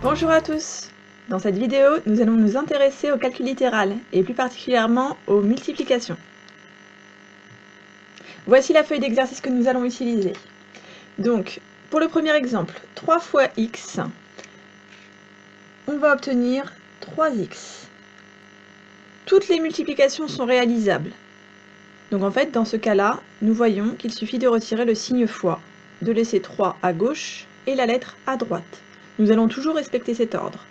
Bonjour à tous! Dans cette vidéo, nous allons nous intéresser au calcul littéral, et plus particulièrement aux multiplications. Voici la feuille d'exercice que nous allons utiliser. Donc, pour le premier exemple, 3 fois x, on va obtenir 3x. Toutes les multiplications sont réalisables. Donc en fait, dans ce cas-là, nous voyons qu'il suffit de retirer le signe fois, de laisser 3 à gauche et la lettre à droite. Nous allons toujours respecter cet ordre.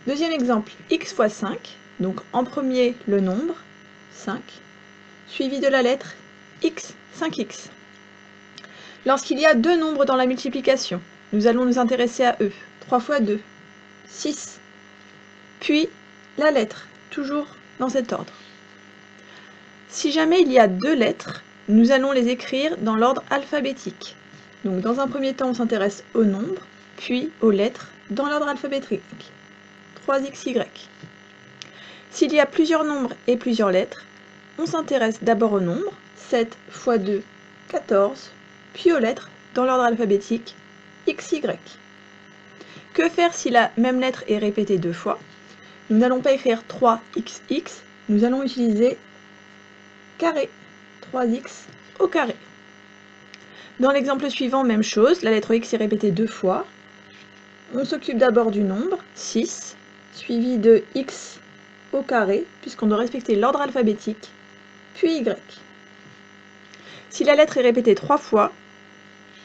Deuxième exemple, x fois 5, donc en premier le nombre, 5, suivi de la lettre x, 5x. Lorsqu'il y a deux nombres dans la multiplication, nous allons nous intéresser à eux. 3 fois 2, 6, puis la lettre, toujours dans cet ordre. Si jamais il y a deux lettres, nous allons les écrire dans l'ordre alphabétique. Donc dans un premier temps, on s'intéresse au nombre, puis aux lettres dans l'ordre alphabétique. 3xy. S'il y a plusieurs nombres et plusieurs lettres, on s'intéresse d'abord au nombre, 7 fois 2, 14, puis aux lettres dans l'ordre alphabétique, xy. Que faire si la même lettre est répétée deux fois? Nous n'allons pas écrire 3xx, nous allons utiliser carré, 3x au carré. Dans l'exemple suivant, même chose, la lettre x est répétée deux fois. On s'occupe d'abord du nombre, 6, suivi de x au carré, puisqu'on doit respecter l'ordre alphabétique, puis y. Si la lettre est répétée trois fois,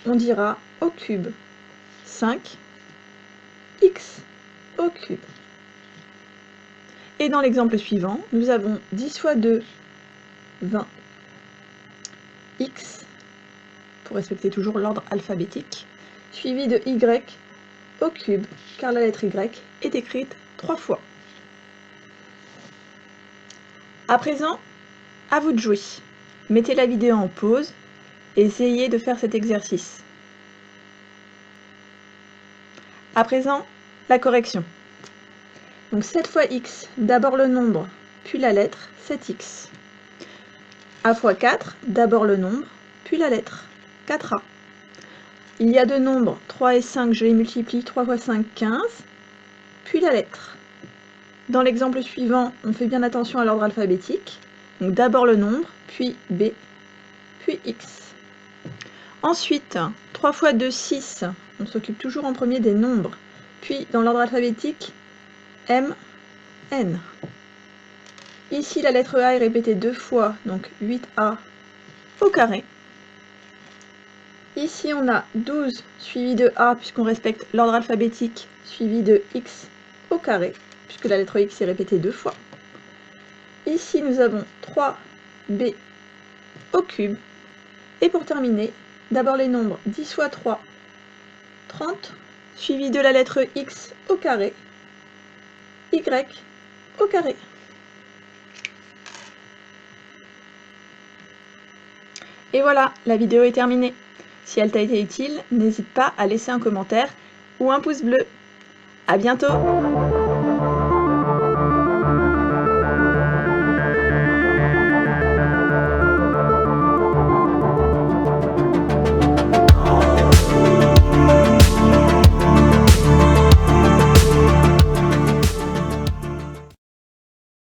on dira au cube, 5, x au cube. Et dans l'exemple suivant, nous avons 10 fois 2, 20, x, pour respecter toujours l'ordre alphabétique, suivi de y au cube, car la lettre y est écrite trois fois. À présent, à vous de jouer. Mettez la vidéo en pause et essayez de faire cet exercice. À présent, la correction. Donc 7 fois x, d'abord le nombre, puis la lettre, 7x. A fois 4, d'abord le nombre, puis la lettre, 4a. Il y a deux nombres, 3 et 5, je les multiplie, 3 fois 5, 15, puis la lettre. Dans l'exemple suivant, on fait bien attention à l'ordre alphabétique. Donc d'abord le nombre, puis b, puis x. Ensuite, 3 fois 2, 6, on s'occupe toujours en premier des nombres, puis dans l'ordre alphabétique, m, n. Ici, la lettre A est répétée deux fois, donc 8a au carré. Ici, on a 12 suivi de A, puisqu'on respecte l'ordre alphabétique, suivi de X au carré, puisque la lettre X est répétée deux fois. Ici, nous avons 3B au cube. Et pour terminer, d'abord les nombres 10 fois 3, 30, suivi de la lettre X au carré, Y au carré. Et voilà, la vidéo est terminée. Si elle t'a été utile, n'hésite pas à laisser un commentaire ou un pouce bleu. À bientôt!